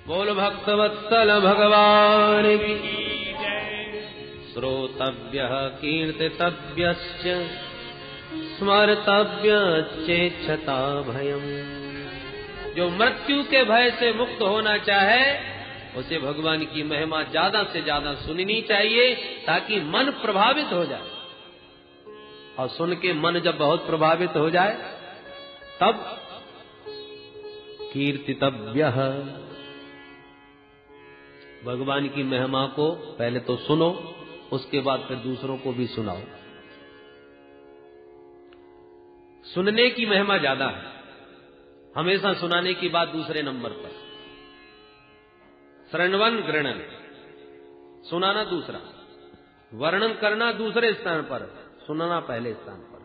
बोल भक्तवत्सल भगवान की श्रोतव्यः कीर्तितव्यश्च स्मर्तव्यश्चेच्छता भयम्। जो मृत्यु के भय से मुक्त होना चाहे उसे भगवान की महिमा ज्यादा से ज्यादा सुननी चाहिए ताकि मन प्रभावित हो जाए। और सुन के मन जब बहुत प्रभावित हो जाए तब कीर्तितव्यः, भगवान की महिमा को पहले तो सुनो, उसके बाद फिर दूसरों को भी सुनाओ। सुनने की महिमा ज्यादा है, हमेशा सुनाने की बात दूसरे नंबर पर। श्रवण गृणन, सुनाना दूसरा, वर्णन करना दूसरे स्थान पर, सुनाना पहले स्थान पर।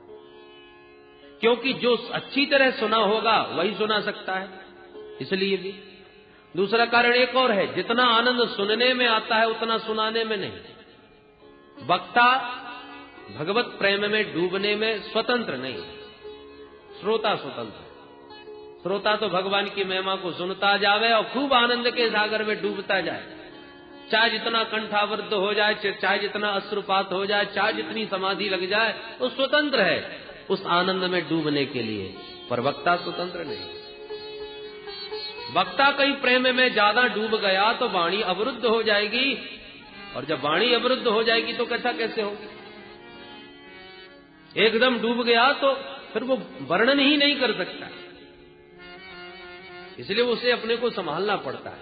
क्योंकि जो अच्छी तरह सुना होगा वही सुना सकता है, इसलिए भी। दूसरा कारण एक और है, जितना आनंद सुनने में आता है उतना सुनाने में नहीं। वक्ता भगवत प्रेम में डूबने में स्वतंत्र नहीं, श्रोता स्वतंत्र। श्रोता तो भगवान की महिमा को सुनता जावे और खूब आनंद के सागर में डूबता जाए, चाहे जितना कंठावृत हो जाए, चाहे जितना अश्रुपात हो जाए, चाहे जितनी समाधि लग जाए, वो स्वतंत्र है उस आनंद में डूबने के लिए। पर वक्ता स्वतंत्र नहीं। वक्ता कहीं प्रेम में ज्यादा डूब गया तो वाणी अवरुद्ध हो जाएगी, और जब वाणी अवरुद्ध हो जाएगी तो कथा कैसे होगी। एकदम डूब गया तो फिर वो वर्णन ही नहीं कर सकता, इसलिए उसे अपने को संभालना पड़ता है।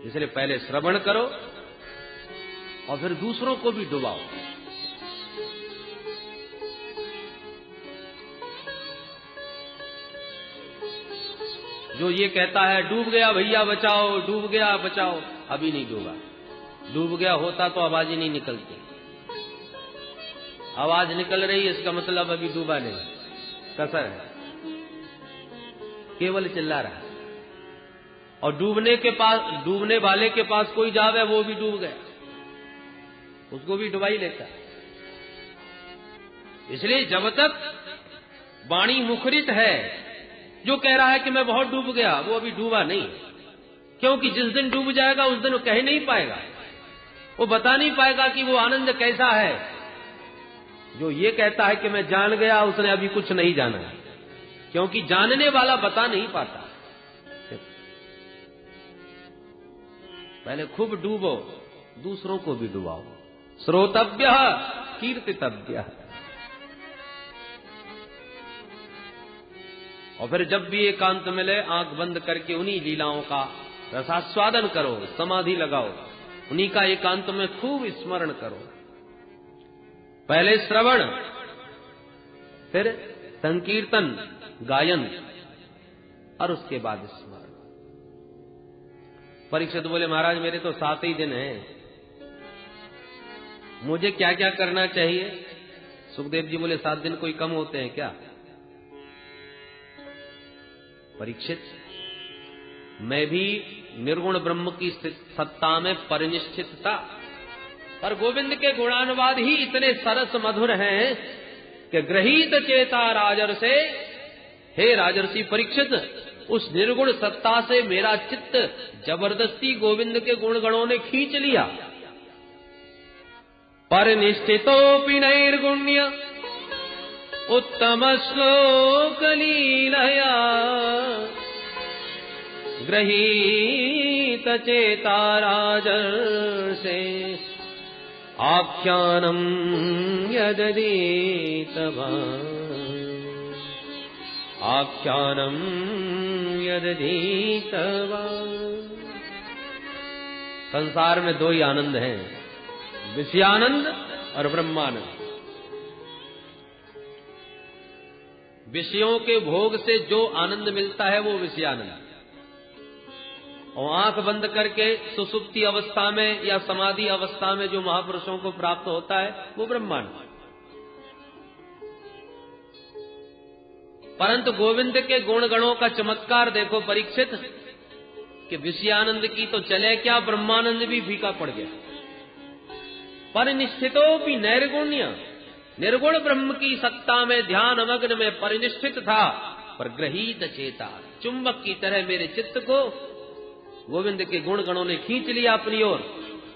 इसलिए पहले श्रवण करो और फिर दूसरों को भी डुबाओ। जो ये कहता है डूब गया भैया बचाओ, डूब गया बचाओ, अभी नहीं डूबा। डूब गया होता तो आवाज ही नहीं निकलती। आवाज निकल रही है इसका मतलब अभी डूबा नहीं, कसर है, केवल चिल्ला रहा है। और डूबने वाले के पास कोई जावे वो भी डूब गया, उसको भी डुबा ही लेता। इसलिए जब तक वाणी मुखरित है, जो कह रहा है कि मैं बहुत डूब गया, वो अभी डूबा नहीं। क्योंकि जिस दिन डूब जाएगा उस दिन वो कह नहीं पाएगा, वो बता नहीं पाएगा कि वो आनंद कैसा है। जो ये कहता है कि मैं जान गया, उसने अभी कुछ नहीं जाना है, क्योंकि जानने वाला बता नहीं पाता। पहले खूब डूबो, दूसरों को भी डुबाओ। श्रोतव्यः कीर्तितव्यः। और फिर जब भी एकांत मिले, आंख बंद करके उन्हीं लीलाओं का रसास्वादन करो, समाधि लगाओ, उन्हीं का एकांत में खूब स्मरण करो। पहले श्रवण, फिर संकीर्तन गायन, और उसके बाद स्मरण। परीक्षित बोले महाराज मेरे तो 7 ही दिन हैं, मुझे क्या क्या करना चाहिए? सुखदेव जी बोले 7 दिन कोई कम होते हैं क्या? परीक्षित, मैं भी निर्गुण ब्रह्म की सत्ता में परिनिष्ठित था, पर गोविंद के गुणानुवाद ही इतने सरस मधुर हैं कि गृहीत चेता राजर्षे, हे राजर्षि परीक्षित, उस निर्गुण सत्ता से मेरा चित्त जबरदस्ती गोविंद के गुण गणों ने खींच लिया। परिनिष्ठितोऽपि नैर्गुण्य उत्तम श्लोक लीलया गृहीत चेता राजर्षे आख्यानम यदधीतवान्, आख्यानम यदधीतवान्। संसार में 2 ही आनंद हैं, विषयानंद और ब्रह्मानंद। विषयों के भोग से जो आनंद मिलता है वो विषयानंद, और आंख बंद करके सुसुप्ति अवस्था में या समाधि अवस्था में जो महापुरुषों को प्राप्त होता है वो ब्रह्मानंद। परंतु गोविंद के गुण गणों का चमत्कार देखो परीक्षित, कि विषयानंद की तो चले क्या, ब्रह्मानंद भी फीका पड़ गया। परिनिष्ठितोऽपि नैर्गुण्य, निर्गुण ब्रह्म की सत्ता में ध्यान मग्न में परिनिष्ठित था, प्रगृहीत चेता, चुंबक की तरह मेरे चित्त को गोविंद के गुण गणों ने खींच लिया अपनी ओर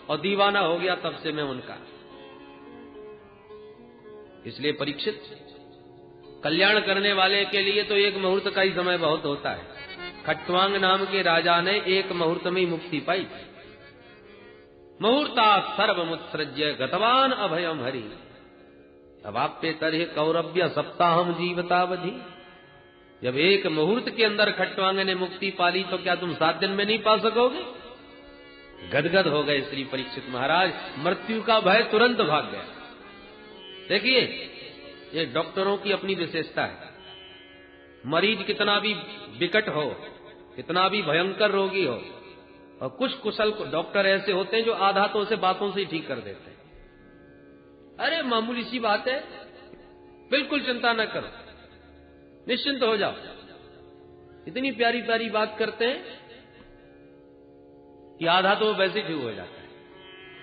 और दीवाना हो गया तब से मैं उनका। इसलिए परीक्षित, कल्याण करने वाले के लिए तो एक मुहूर्त का ही समय बहुत होता है। खट्वांग नाम के राजा ने एक मुहूर्त में ही मुक्ति पाई। मुहूर्ता सर्वमुत्सृज्य गतवान अभयम हरि, अब आप पे तरह कौरव्य सप्ताहम जीवतावधि। जब एक मुहूर्त के अंदर खट्वांग ने मुक्ति पाली तो क्या तुम 7 दिन में नहीं पा सकोगे? गदगद हो गए श्री परीक्षित महाराज, मृत्यु का भय तुरंत भाग गया। देखिए, ये डॉक्टरों की अपनी विशेषता है। मरीज कितना भी विकट हो, कितना भी भयंकर रोगी हो, और कुछ कुशल डॉक्टर ऐसे होते हैं जो आधा तो उसे बातों से ही ठीक कर देते हैं। अरे मामूली सी बात है, बिल्कुल चिंता न करो, निश्चिंत हो जाओ। इतनी प्यारी प्यारी बात करते हैं कि आधा तो वैसे ठीक हो जाता है।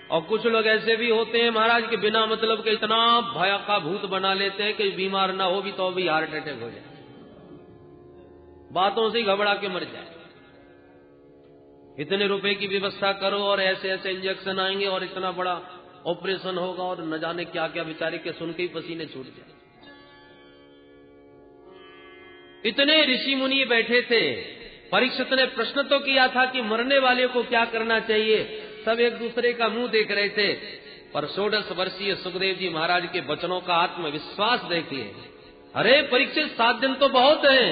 और कुछ लोग ऐसे भी होते हैं महाराज के बिना मतलब के इतना भय का भूत बना लेते हैं कि बीमार ना हो भी तो भी हार्ट अटैक हो जाए, बातों से ही घबरा के मर जाए। इतने रुपए की व्यवस्था करो और ऐसे ऐसे इंजेक्शन आएंगे और इतना बड़ा ऑपरेशन होगा और न जाने क्या क्या, बेचारे के सुन के ही पसीने छूट जाए। इतने ऋषि मुनि बैठे थे, परीक्षित ने प्रश्न तो किया था कि मरने वाले को क्या करना चाहिए। सब एक दूसरे का मुंह देख रहे थे, पर 16 वर्षीय सुखदेव जी महाराज के वचनों का आत्मविश्वास देखिए। अरे परीक्षित, 7 दिन तो बहुत हैं,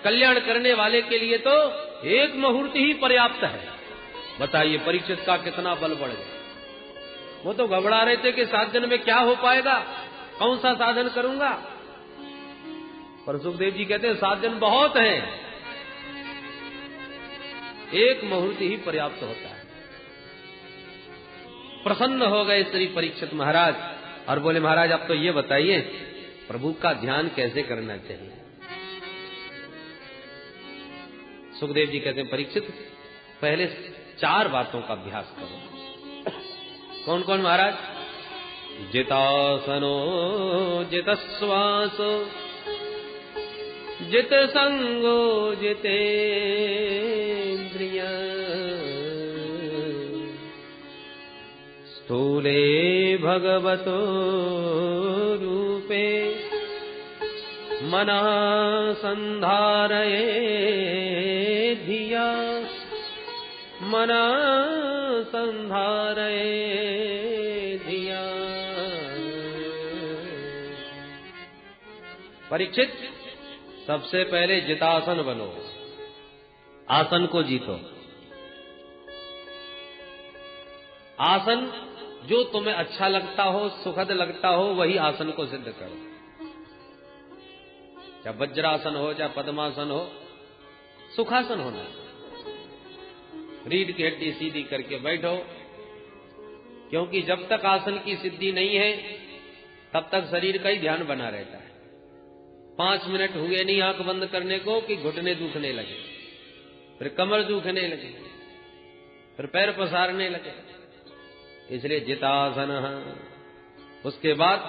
कल्याण करने वाले के लिए तो एक मुहूर्त ही पर्याप्त है। बताइए परीक्षित का कितना बल बढ़ गया। वो तो घबरा रहे थे कि 7 दिन में क्या हो पाएगा, कौन सा साधन करूंगा। पर सुखदेव जी कहते हैं 7 दिन बहुत हैं, एक मुहूर्त ही पर्याप्त होता है। प्रसन्न हो गए श्री परीक्षित महाराज और बोले, महाराज आप तो ये बताइए प्रभु का ध्यान कैसे करना चाहिए। सुखदेव जी कहते हैं, परीक्षित पहले 4 बातों का अभ्यास करो। कौन कौन महाराज? जितासनो जितश्वासो जित संगो जितेन्द्रिय स्थूले भगवतो रूपे मनः संधारये धिया मनः संधारये धिया। परीक्षित, सबसे पहले जितासन बनो, आसन को जीतो। आसन जो तुम्हें अच्छा लगता हो, सुखद लगता हो, वही आसन को सिद्ध करो। चाहे वज्रासन हो, चाहे पद्मासन हो, सुखासन होना। रीढ़ की हड्डी सीधी करके बैठो, क्योंकि जब तक आसन की सिद्धि नहीं है तब तक शरीर का ही ध्यान बना रहता है। 5 मिनट हुए नहीं आंख बंद करने को कि घुटने दुखने लगे, फिर कमर दुखने लगे, फिर पैर पसारने लगे। इसलिए जितासन, उसके बाद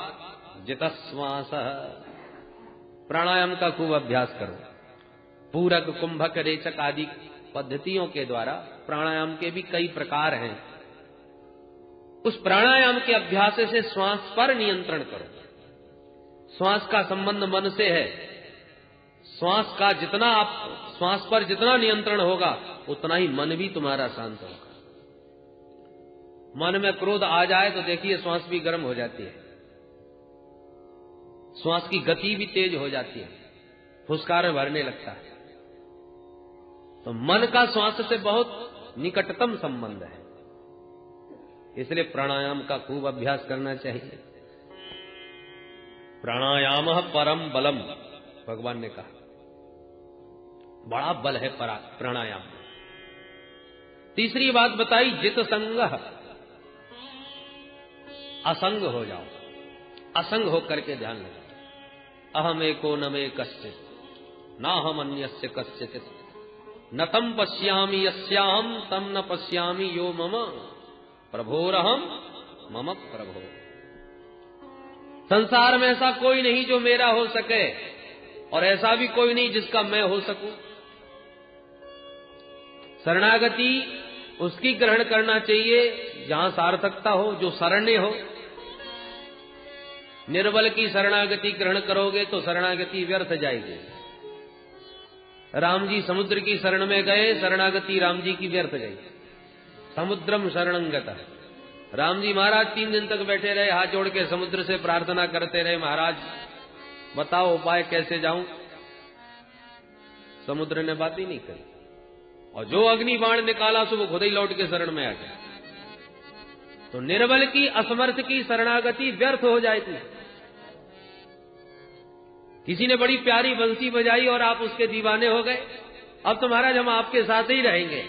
जितश्वास, प्राणायाम का खूब अभ्यास करो। पूरक, कुंभक, रेचक आदि पद्धतियों के द्वारा प्राणायाम के भी कई प्रकार हैं। उस प्राणायाम के अभ्यास से श्वास पर नियंत्रण करो। श्वास का संबंध मन से है। श्वास पर जितना नियंत्रण होगा उतना ही मन भी तुम्हारा शांत होगा। मन में क्रोध आ जाए तो देखिए श्वास भी गर्म हो जाती है, श्वास की गति भी तेज हो जाती है, फुसकार भरने लगता है। तो मन का श्वास से बहुत निकटतम संबंध है, इसलिए प्राणायाम का खूब अभ्यास करना चाहिए। प्राणायाम परम बलम, भगवान ने कहा बड़ा बल है प्राणायाम। तीसरी बात बताई जित संग, असंग हो जाओ, असंग होकर के ध्यान लगाओ। अहम एको न मे कश्चित ना हम अन्यस्य कश्चित न तम पश्यामि यस्याहम तम न पश्यामि यो मम प्रभोरहम मम प्रभो। संसार में ऐसा कोई नहीं जो मेरा हो सके, और ऐसा भी कोई नहीं जिसका मैं हो सकूं। शरणागति उसकी ग्रहण करना चाहिए जहां सार्थकता हो, जो शरण्य हो। निर्बल की शरणागति ग्रहण करोगे तो शरणागति व्यर्थ जाएगी। राम जी समुद्र की शरण में गए, शरणागति राम जी की व्यर्थ गई। समुद्रम शरणंगता। राम जी महाराज 3 दिन तक बैठे रहे, हाथ जोड़ के समुद्र से प्रार्थना करते रहे, महाराज बताओ उपाय कैसे जाऊं। समुद्र ने बात ही नहीं करी, और जो अग्नि बाण निकाला सो वो खुद ही लौट के शरण में आ गया। तो निर्बल की, असमर्थ की शरणागति व्यर्थ हो जाएगी। किसी ने बड़ी प्यारी बंसी बजाई और आप उसके दीवाने हो गए, अब तो महाराज हम आपके साथ ही रहेंगे।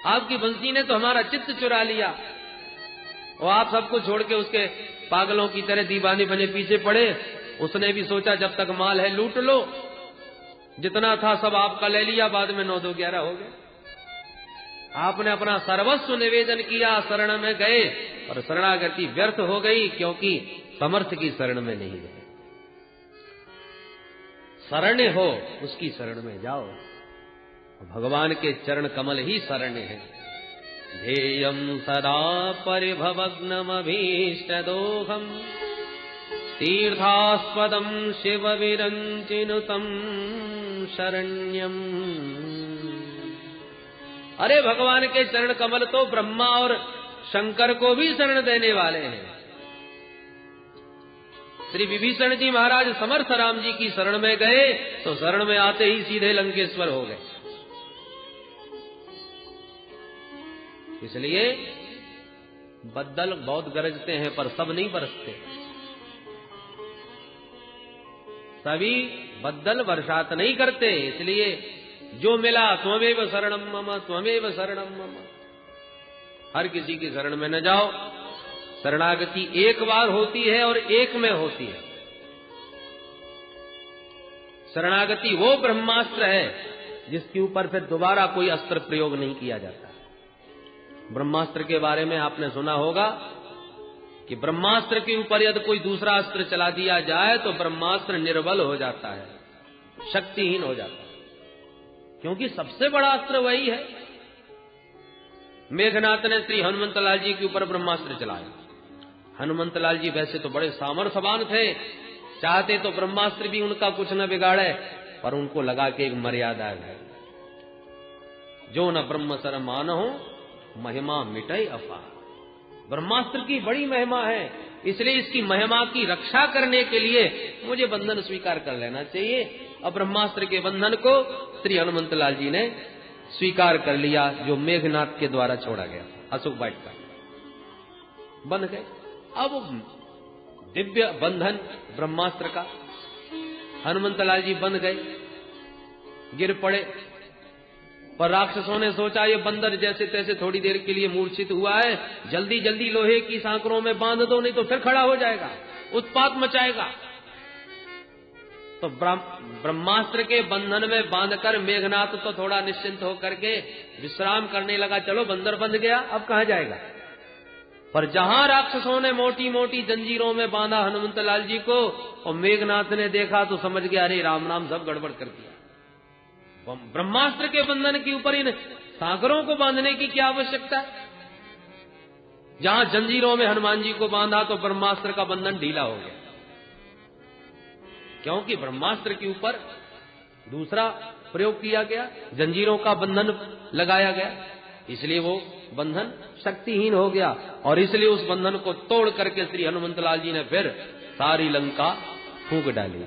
आपकी बंसी ने तो हमारा चित्त चुरा लिया, और आप सबको छोड़ के उसके पागलों की तरह दीवाने बने पीछे पड़े। उसने भी सोचा जब तक माल है लूट लो, जितना था सब आपका ले लिया, बाद में 9 2 11 हो गए। आपने अपना सर्वस्व निवेदन किया, शरण में गए, और शरणागति व्यर्थ हो गई, क्योंकि समर्थ की शरण में नहीं गए। शरण्य हो उसकी शरण में जाओ। भगवान के चरण कमल ही शरण्य है। ध्येयं सदा परिभवग्नमभीष्टदोहम् तीर्थास्पदं शिव विरञ्चिनुतं शरण्यम्। अरे भगवान के चरण कमल तो ब्रह्मा और शंकर को भी शरण देने वाले हैं। श्री विभीषण जी महाराज समर्थ राम जी की शरण में गए तो शरण में आते ही सीधे लंकेश्वर हो गए। इसलिए बद्दल बहुत गरजते हैं पर सब नहीं बरसते। सभी बद्दल बरसात नहीं करते। इसलिए जो मिला त्वमेव शरणम मम, त्वमेव शरणम मम। हर किसी की शरण में न जाओ। शरणागति एक बार होती है और एक में होती है। शरणागति वो ब्रह्मास्त्र है जिसके ऊपर फिर दोबारा कोई अस्त्र प्रयोग नहीं किया जाता। ब्रह्मास्त्र के बारे में आपने सुना होगा कि ब्रह्मास्त्र के ऊपर यदि कोई दूसरा अस्त्र चला दिया जाए तो ब्रह्मास्त्र निर्बल हो जाता है, शक्तिहीन हो जाता है, क्योंकि सबसे बड़ा अस्त्र वही है। मेघनाथ ने श्री हनुमंतलाल जी के ऊपर ब्रह्मास्त्र चलाया। हनुमंतलाल जी वैसे तो बड़े सामर्थ्यवान थे, चाहते तो ब्रह्मास्त्र भी उनका कुछ न बिगाड़े, पर उनको लगा कि एक मर्यादा है। जो न ब्रह्म सर मानो महिमा मिटाई अपार। ब्रह्मास्त्र की बड़ी महिमा है, इसलिए इसकी महिमा की रक्षा करने के लिए मुझे बंधन स्वीकार कर लेना चाहिए। अब ब्रह्मास्त्र के बंधन को श्री हनुमंतलाल जी ने स्वीकार कर लिया, जो मेघनाथ के द्वारा छोड़ा गया, अशोक वाइट का बंध गए। अब दिव्य बंधन ब्रह्मास्त्र का, हनुमंतलाल जी बंध गए, गिर पड़े। पर राक्षसों ने सोचा ये बंदर जैसे तैसे थोड़ी देर के लिए मूर्छित हुआ है, जल्दी जल्दी लोहे की सांकरों में बांध दो, नहीं तो फिर खड़ा हो जाएगा, उत्पात मचाएगा। तो ब्रह्मास्त्र के बंधन में बांधकर मेघनाथ तो थोड़ा निश्चिंत होकर के विश्राम करने लगा। चलो बंदर बंध गया, अब कहां जाएगा। पर जहां राक्षसों ने मोटी मोटी जंजीरों में बांधा हनुमंतलाल जी को, और मेघनाथ ने देखा तो समझ गया अरे राम नाम सब गड़बड़ कर दिया। ब्रह्मास्त्र के बंधन के ऊपर इन सागरों को बांधने की क्या आवश्यकता है। जहां जंजीरों में हनुमान जी को बांधा तो ब्रह्मास्त्र का बंधन ढीला हो गया, क्योंकि ब्रह्मास्त्र के ऊपर दूसरा प्रयोग किया गया, जंजीरों का बंधन लगाया गया, इसलिए वो बंधन शक्तिहीन हो गया। और इसलिए उस बंधन को तोड़ करके श्री हनुमंतलाल जी ने फिर सारी लंका फूंक डाली।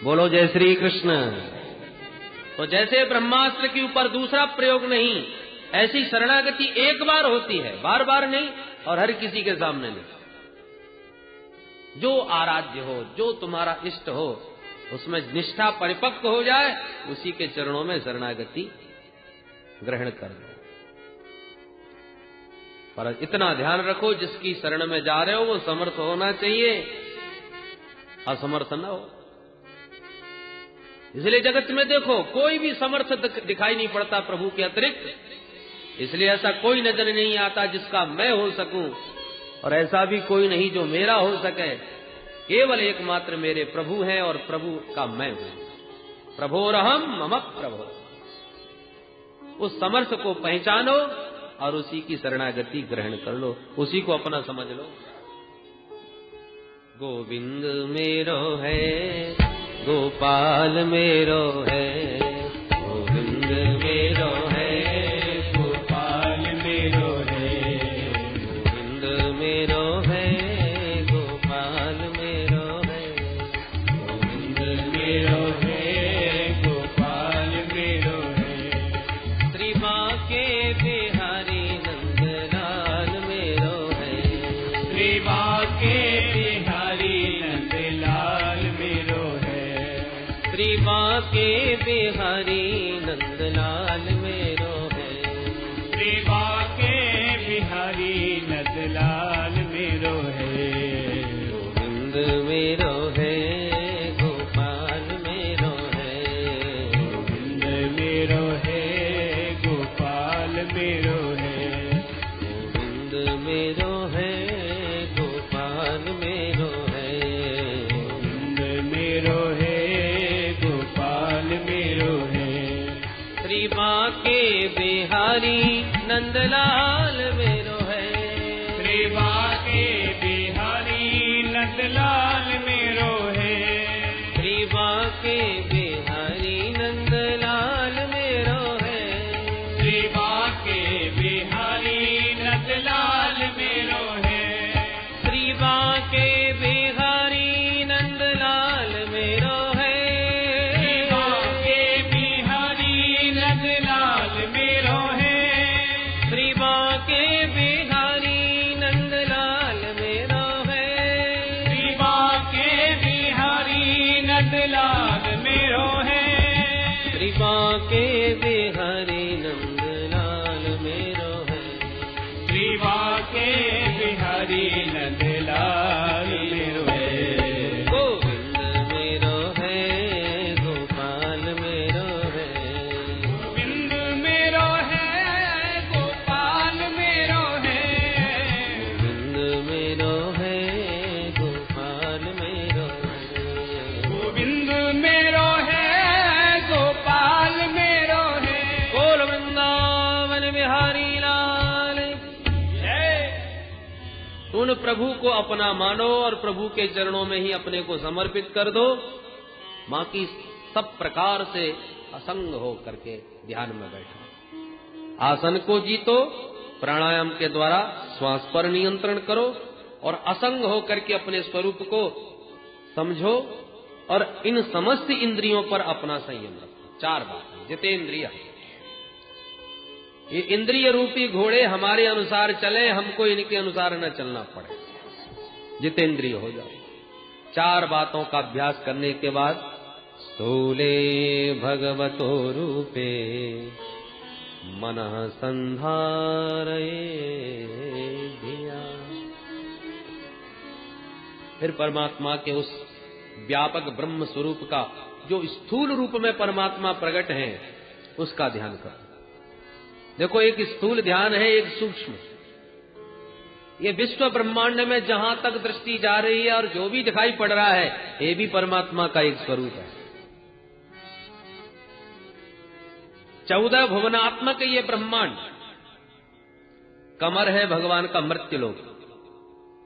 बोलो जय श्री कृष्ण। तो जैसे ब्रह्मास्त्र के ऊपर दूसरा प्रयोग नहीं, ऐसी शरणागति एक बार होती है, बार बार नहीं, और हर किसी के सामने नहीं। जो आराध्य हो, जो तुम्हारा इष्ट हो, उसमें निष्ठा परिपक्व हो जाए, उसी के चरणों में शरणागति ग्रहण कर लो। पर इतना ध्यान रखो, जिसकी शरण में जा रहे हो वो समर्थ होना चाहिए, असमर्थ न हो। इसलिए जगत में देखो कोई भी समर्थ दिखाई नहीं पड़ता प्रभु के अतिरिक्त। इसलिए ऐसा कोई नजर नहीं आता जिसका मैं हो सकूं, और ऐसा भी कोई नहीं जो मेरा हो सके। केवल एकमात्र मेरे प्रभु हैं और प्रभु का मैं हूं। प्रभोरहम मम प्रभो। उस समर्थ को पहचानो और उसी की शरणागति ग्रहण कर लो, उसी को अपना समझ लो। गोविंद मेरो है, गोपाल मेरो है, गोविंद मेरो है, गोपाल मेरो है, गोविंद मेरो है, गोपाल मेरो है, गोविंद मेरो है, गोपाल मेरो है। श्री बांके बिहारी नंदलाल मेरो है, श्री बांके श्री बांके बिहारी नंदलाल मेरो है, श्री बांके बिहारी नंदलाल मेरो है। गोविंद मेरो है, गोपाल मेरो है, गोविंद मेरो है, गोपाल मेरो है, गोविंद मेरो है, गोपाल मेरो है, गोविंद मेरो है, मेरो है। श्री बांके बिहारी नंदलाल मेरो है, श्री बांके बिहारी नंदलाल मेरो है, श्री बांके बिहारी नंदलाल मेरो है, श्री बांके बिहारी नंदलाल मेरो है, श्री बांके बिहारी नंदलाल मेरो है। बांके बिहारी नंदलाल मेरो है, श्री बांके बिहारी नंदलाल मेरो है। गोविंद मेरो है, गोपाल मेरो है, गोविंद मेरो है, गोपाल मेरो है, गोविंद मेरो है, गोपाल मेरो है, गोविंद मेरो है, गोपाल मेरो है। बोल वृंदावन बिहारी लाल जय। उन प्रभु को अपना मानो और प्रभु के चरणों में ही अपने को समर्पित कर दो। बाकी सब प्रकार से असंग हो करके ध्यान में बैठो। आसन को जीतो, प्राणायाम के द्वारा श्वास पर नियंत्रण करो और असंग हो करके अपने स्वरूप को समझो और इन समस्त इंद्रियों पर अपना संयम रखो। चार बात। जितेंद्रिय, ये इंद्रिय रूपी घोड़े हमारे अनुसार चले, हमको इनके अनुसार न चलना पड़े। जितेंद्रिय हो जाओ। चार बातों का अभ्यास करने के बाद स्थूले भगवतो रूपे मनः संधारये धिया। फिर परमात्मा के उस व्यापक ब्रह्म स्वरूप का जो स्थूल रूप में परमात्मा प्रकट है उसका ध्यान करो। देखो, एक स्थूल ध्यान है, एक सूक्ष्म। ये विश्व ब्रह्मांड में जहां तक दृष्टि जा रही है और जो भी दिखाई पड़ रहा है ये भी परमात्मा का एक स्वरूप है। 14 भुवनात्मक ये ब्रह्मांड। कमर है भगवान का मर्त्यलोक,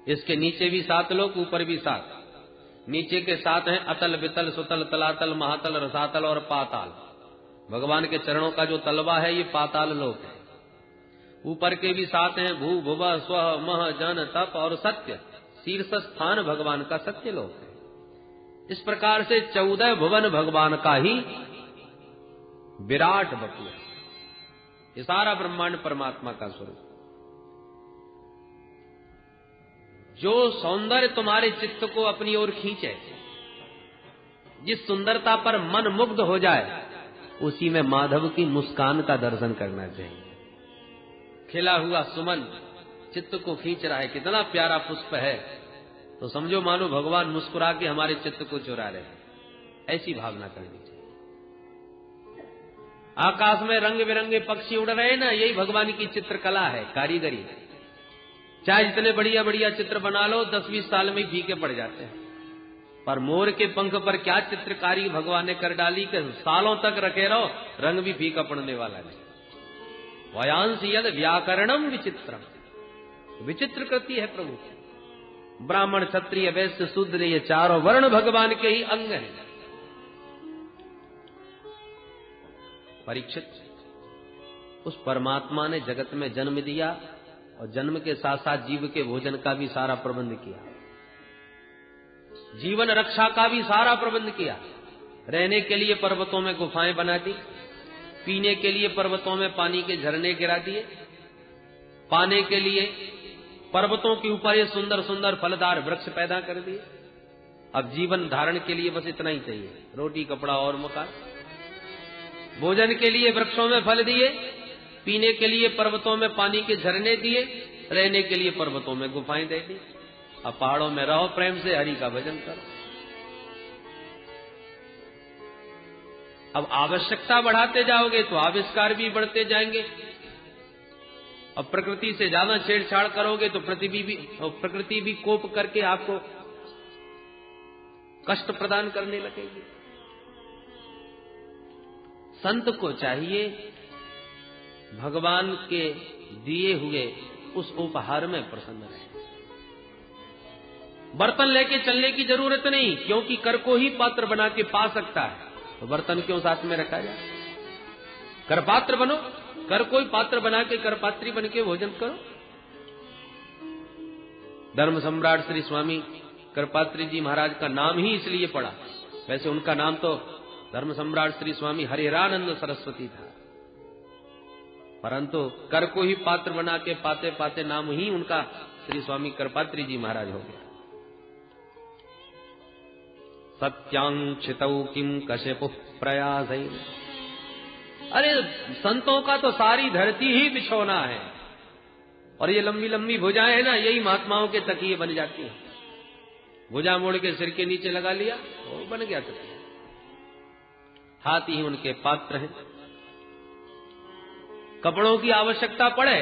इसके नीचे भी 7 लोक, ऊपर भी 7। नीचे के 7 हैं अतल, वितल, सुतल, तलातल, महातल, रसातल और पाताल। भगवान के चरणों का जो तलवा है ये पाताल लोक है। ऊपर के भी 7 हैं भू, भुवा, स्व, मह, जन, तप और सत्य। शीर्ष स्थान भगवान का सत्य लोक है। इस प्रकार से 14 भुवन भगवान का ही विराट वपु है। ये सारा ब्रह्मांड परमात्मा का स्वरूप। जो सौंदर्य तुम्हारे चित्त को अपनी ओर खींचे, जिस सुंदरता पर मन मुग्ध हो जाए, उसी में माधव की मुस्कान का दर्शन करना चाहिए। खिला हुआ सुमन चित्त को खींच रहा है, कितना प्यारा पुष्प है, तो समझो मानो भगवान मुस्कुरा के हमारे चित्त को चुरा रहे हैं। ऐसी भावना करनी चाहिए। आकाश में रंग बिरंगे पक्षी उड़ रहे हैं ना, यही भगवान की चित्रकला है, कारीगरी है। चाहे जितने बढ़िया बढ़िया चित्र बना लो, 10-20 साल में फीके पड़ जाते हैं। पर मोर के पंख पर क्या चित्रकारी भगवान ने कर डाली कि सालों तक रखे रहो, रंग भी फीका पड़ने वाला नहीं। वयांश यद व्याकरणम विचित्रम, विचित्र कृति है प्रभु की। ब्राह्मण क्षत्रिय वैश्य शूद्र ये चारों वर्ण भगवान के ही अंग हैं। परीक्षित, उस परमात्मा ने जगत में जन्म दिया और जन्म के साथ साथ जीव के भोजन का भी सारा प्रबंध किया, जीवन रक्षा का भी सारा प्रबंध किया। रहने के लिए पर्वतों में गुफाएं बना दी, पीने के लिए पर्वतों में पानी के झरने गिरा दिए, पाने के लिए पर्वतों के ऊपर ये सुंदर सुंदर फलदार वृक्ष पैदा कर दिए। अब जीवन धारण के लिए बस इतना ही चाहिए, रोटी कपड़ा और मकान। भोजन के लिए वृक्षों में फल दिए, पीने के लिए पर्वतों में पानी के झरने दिए, रहने के लिए पर्वतों में गुफाएं दे दी। अब पहाड़ों में रहो, प्रेम से हरि का भजन करो। अब आवश्यकता बढ़ाते जाओगे तो आविष्कार भी बढ़ते जाएंगे। अब प्रकृति से ज्यादा छेड़छाड़ करोगे तो प्रकृति भी कोप करके आपको कष्ट प्रदान करने लगेगी। संत को चाहिए भगवान के दिए हुए उस उपहार में प्रसन्न रहे। बर्तन लेके चलने की जरूरत नहीं, क्योंकि कर को ही पात्र बना के पा सकता है, तो बर्तन क्यों साथ में रखा जाए। कर पात्र बनो, कर कोई पात्र बना के कर पात्री बन के भोजन करो। धर्म सम्राट श्री स्वामी करपात्री जी महाराज का नाम ही इसलिए पड़ा, वैसे उनका नाम तो धर्म सम्राट श्री स्वामी हरिहरानंद सरस्वती था, परंतु कर को ही पात्र बना के पाते पाते नाम ही उनका श्री स्वामी करपात्री जी महाराज हो गया। सत्यांक्षितौ किम कश्यपुः प्रयासैः। अरे संतों का तो सारी धरती ही बिछोना है, और ये लंबी लंबी भुजाएं है ना, यही महात्माओं के तकिए बन जाती है। भुजा मोड़ के सिर के नीचे लगा लिया, वो बन गया तकिया। हाथ ही उनके पात्र हैं। कपड़ों की आवश्यकता पड़े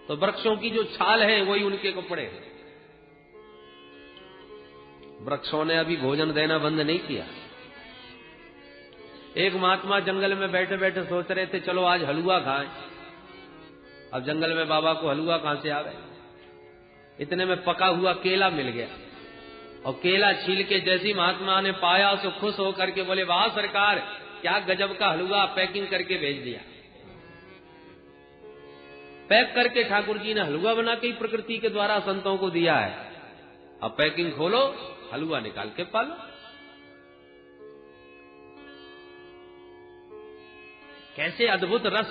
तो वृक्षों की जो छाल है वही उनके कपड़े हैं। वृक्षों ने अभी भोजन देना बंद नहीं किया। एक महात्मा जंगल में बैठे बैठे सोच रहे थे चलो आज हलवा खाएं। अब जंगल में बाबा को हलवा कहां से आ गए, इतने में पका हुआ केला मिल गया, और केला छील के जैसी महात्मा ने पाया तो खुश होकर के बोले वाह सरकार, क्या गजब का हलवा, पैकिंग करके भेज दिया। पैक करके ठाकुर जी ने हलवा बना के प्रकृति के द्वारा संतों को दिया है। अब पैकिंग खोलो, हलवा निकाल के पालो। कैसे अद्भुत रस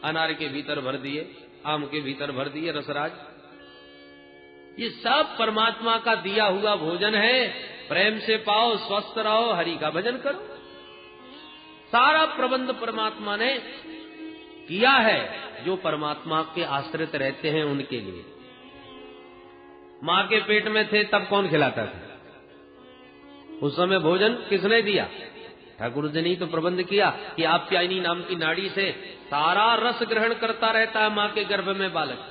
अनार के भीतर भर दिए, आम के भीतर भर दिए रसराज। ये सब परमात्मा का दिया हुआ भोजन है। प्रेम से पाओ, स्वस्थ रहो, हरि का भजन करो। सारा प्रबंध परमात्मा ने किया है जो परमात्मा के आश्रित रहते हैं उनके लिए। मां के पेट में थे तब कौन खिलाता था? उस समय भोजन किसने दिया? ठाकुर जी ने तो प्रबंध किया कि आप्यायनी नाम की नाड़ी से सारा रस ग्रहण करता रहता है मां के गर्भ में बालक।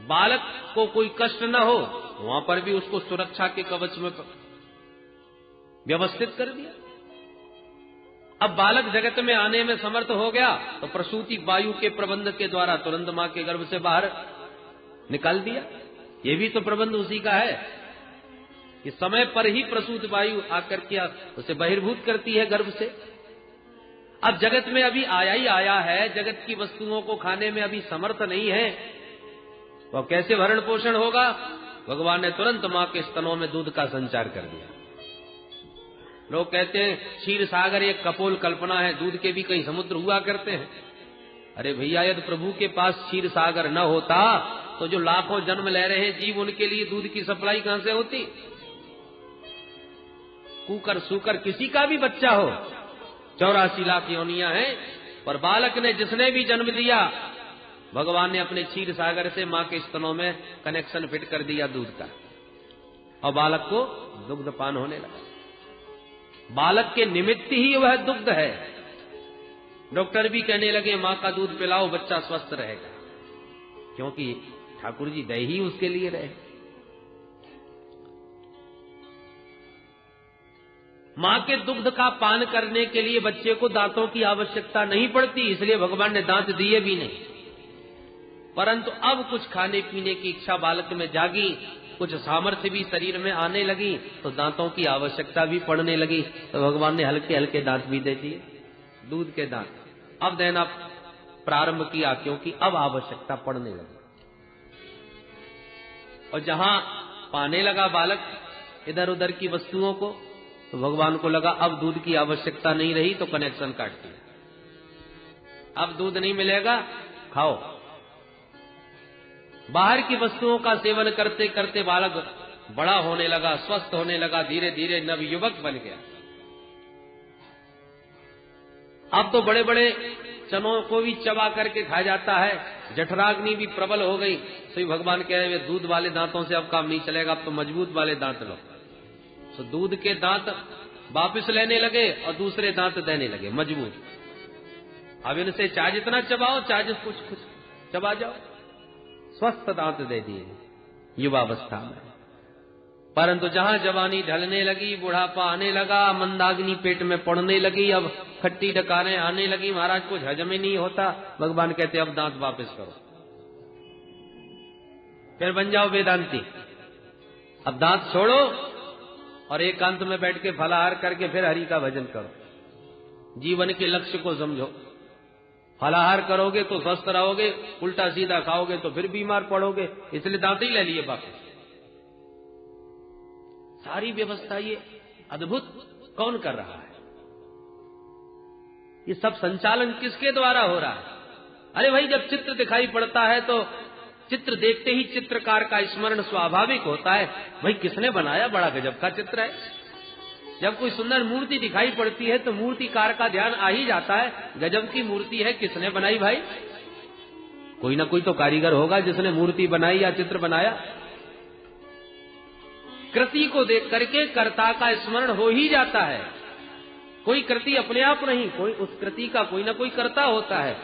बालक को कोई कष्ट न हो, वहां पर भी उसको सुरक्षा के कवच में व्यवस्थित कर दिया। अब बालक जगत में आने में समर्थ हो गया तो प्रसूति वायु के प्रबंध के द्वारा तुरंत मां के गर्भ से बाहर निकाल दिया। ये भी तो प्रबंध उसी का है कि समय पर ही प्रसूत वायु आकर के उसे बहिर्भूत करती है गर्भ से। अब जगत में अभी आया ही आया है, जगत की वस्तुओं को खाने में अभी समर्थ नहीं है, तो कैसे भरण पोषण होगा? भगवान ने तुरंत मां के स्तनों में दूध का संचार कर दिया। लोग कहते हैं क्षीर सागर एक कपोल कल्पना है, दूध के भी कई समुद्र हुआ करते हैं। अरे भैया, यदि प्रभु के पास क्षीर सागर न होता तो जो लाखों जन्म ले रहे हैं जीव, उनके लिए दूध की सप्लाई कहां से होती? कुकर सुकर किसी का भी बच्चा हो, 84 लाख योनियां हैं, पर बालक ने जिसने भी जन्म दिया, भगवान ने अपने क्षीर सागर से मां के स्तनों में कनेक्शन फिट कर दिया दूध का, और बालक को दुग्ध पान होने लगा। बालक के निमित्त ही वह दुग्ध है। डॉक्टर भी कहने लगे मां का दूध पिलाओ, बच्चा स्वस्थ रहेगा, क्योंकि ठाकुर जी दही ही उसके लिए रहे। मां के दुग्ध का पान करने के लिए बच्चे को दांतों की आवश्यकता नहीं पड़ती, इसलिए भगवान ने दांत दिए भी नहीं। परंतु अब कुछ खाने पीने की इच्छा बालक में जागी, कुछ सामर्थ्य भी शरीर में आने लगी, तो दांतों की आवश्यकता भी पड़ने लगी। तो भगवान ने हल्के हल्के दांत भी दे दिए, दूध के दांत अब देना प्रारंभ किया, क्योंकि अब आवश्यकता पड़ने लगी। और जहां पाने लगा बालक इधर उधर की वस्तुओं को, तो भगवान को लगा अब दूध की आवश्यकता नहीं रही, तो कनेक्शन काट दिया। अब दूध नहीं मिलेगा, खाओ। बाहर की वस्तुओं का सेवन करते करते बालक बड़ा होने लगा, स्वस्थ होने लगा, धीरे धीरे नवयुवक बन गया। अब तो बड़े बड़े चनों को भी चबा करके खा जाता है, जठराग्नि भी प्रबल हो गई। तो भगवान कह रहे दूध वाले दांतों से अब काम नहीं चलेगा, अब तो मजबूत वाले दांत लो। तो दूध के दांत वापिस लेने लगे और दूसरे दांत देने लगे मजबूत। अब इनसे चाहे जितना चबाओ, चाहे कुछ कुछ चबा जाओ, स्वस्थ दांत दे दिए युवावस्था में। परंतु जहां जवानी ढलने लगी, बुढ़ापा आने लगा, मंदाग्नि पेट में पड़ने लगी, अब खट्टी डकारें आने लगी, महाराज कुछ हजम ही नहीं होता। भगवान कहते अब दांत वापस करो, फिर बन जाओ वेदांती। अब दांत छोड़ो और एकांत में बैठ के फलाहार करके फिर हरि का भजन करो। जीवन के लक्ष्य को समझो। फलाहार करोगे तो स्वस्थ रहोगे, उल्टा सीधा खाओगे तो फिर बीमार पड़ोगे, इसलिए दांत ही ले लिए वापस। सारी व्यवस्था ये अद्भुत कौन कर रहा है? ये सब संचालन किसके द्वारा हो रहा है? अरे भाई, जब चित्र दिखाई पड़ता है तो चित्र देखते ही चित्रकार का स्मरण स्वाभाविक होता है। भाई किसने बनाया, बड़ा गजब का चित्र है। जब कोई सुंदर मूर्ति दिखाई पड़ती है तो मूर्तिकार का ध्यान आ ही जाता है, गजब की मूर्ति है, किसने बनाई भाई? कोई ना कोई तो कारीगर होगा जिसने मूर्ति बनाई या चित्र बनाया। कृति को देख करके कर्ता का स्मरण हो ही जाता है। कोई कृति अपने आप नहीं, कोई उस कृति का कोई ना कोई कर्ता होता है।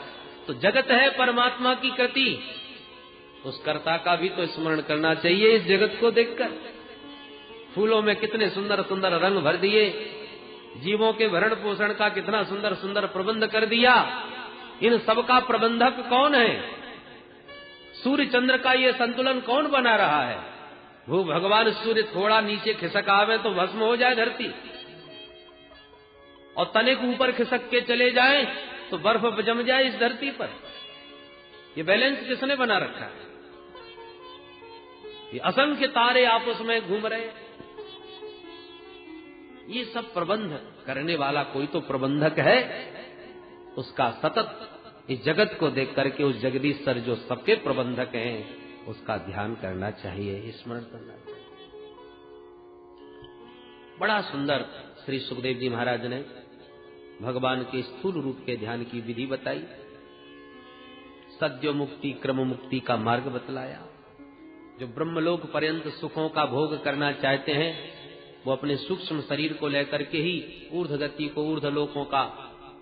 तो जगत है परमात्मा की कृति, उस कर्ता का भी तो स्मरण करना चाहिए। इस जगत को देखकर फूलों में कितने सुंदर सुंदर रंग भर दिए, जीवों के भरण पोषण का कितना सुंदर सुंदर प्रबंध कर दिया। इन सबका प्रबंधक कौन है? सूर्य चंद्र का ये संतुलन कौन बना रहा है? वो भगवान सूर्य थोड़ा नीचे खिसक आवे तो भस्म हो जाए धरती, और तनिक ऊपर खिसक के चले जाए तो बर्फ जम जाए इस धरती पर। ये बैलेंस किसने बना रखा है? ये असंख्य तारे आपस में घूम रहे, ये सब प्रबंध करने वाला कोई तो प्रबंधक है। उसका सतत इस जगत को देख करके उस जगदीश्वर जो सबके प्रबंधक हैं उसका ध्यान करना चाहिए, स्मरण करना चाहिए। बड़ा सुंदर श्री सुखदेव जी महाराज ने भगवान के स्थूल रूप के ध्यान की विधि बताई, सद्यो मुक्ति क्रम मुक्ति का मार्ग बतलाया। जो ब्रह्मलोक पर्यंत सुखों का भोग करना चाहते हैं वो अपने सूक्ष्म शरीर को लेकर के ही ऊर्ध्व गति को, ऊर्ध्व लोकों का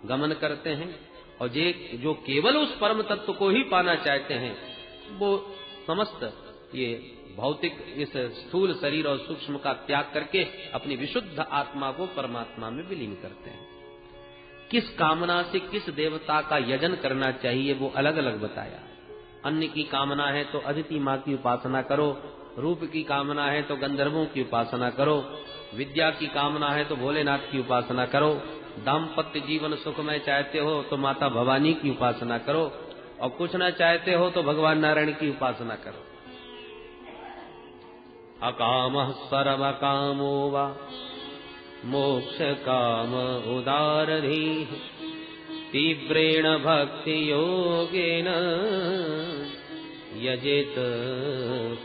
गमन करते हैं, और जो केवल उस परम तत्व को ही पाना चाहते हैं वो समस्त ये भौतिक इस स्थूल शरीर और सूक्ष्म का त्याग करके अपनी विशुद्ध आत्मा को परमात्मा में विलीन करते हैं। किस कामना से किस देवता का यजन करना चाहिए वो अलग अलग बताया। अन्न की कामना है तो अदिति माँ की उपासना करो, रूप की कामना है तो गंधर्वों की उपासना करो, विद्या की कामना है तो भोलेनाथ की uपासना करो, दाम्पत्य जीवन सुखमय चाहते हो तो माता भवानी की उपासना करो, और कुछ ना चाहते हो तो भगवान नारायण की उपासना करो। अकामः सर्व कामो वा मोक्ष काम उदारधीः तीव्रेण भक्ति योगेन यजेत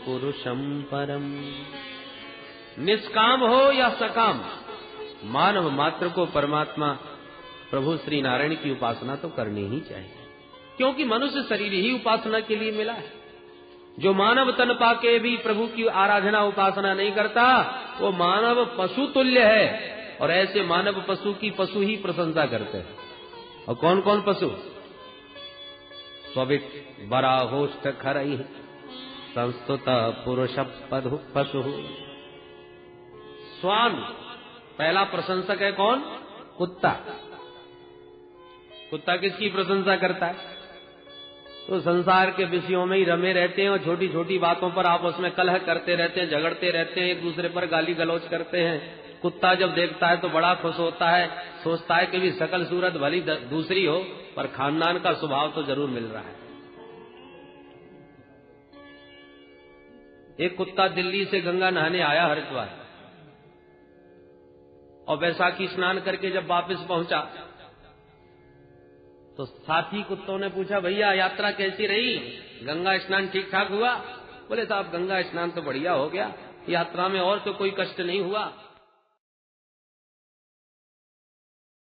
पुरुषं परम। निष्काम हो या सकाम, मानव मात्र को परमात्मा प्रभु श्री नारायण की उपासना तो करनी ही चाहिए, क्योंकि मनुष्य शरीर ही उपासना के लिए मिला है। जो मानव तन पाके भी प्रभु की आराधना उपासना नहीं करता वो मानव पशु तुल्य है, और ऐसे मानव पशु की पशु ही प्रशंसा करते हैं। और कौन कौन पशु? स्वविक बराहोष्ठ खरई संस्तुत पुरुष पशु। स्वान पहला प्रशंसक है कौन? कुत्ता। कुत्ता किसकी प्रशंसा करता है? तो संसार के विषयों में ही रमे रहते हैं और छोटी छोटी बातों पर आपस में कलह करते रहते हैं, झगड़ते रहते हैं, एक दूसरे पर गाली गलौज करते हैं। कुत्ता जब देखता है तो बड़ा खुश होता है, सोचता है कि भी शकल सूरत भली दूसरी हो पर खानदान का स्वभाव तो जरूर मिल रहा है। एक कुत्ता दिल्ली से गंगा नहाने आया हरिद्वार, और बैसाखी स्नान करके जब वापस पहुंचा तो साथी कुत्तों ने पूछा, भैया यात्रा कैसी रही, गंगा स्नान ठीक ठाक हुआ? बोले साहब गंगा स्नान तो बढ़िया हो गया, यात्रा में और तो कोई कष्ट नहीं हुआ।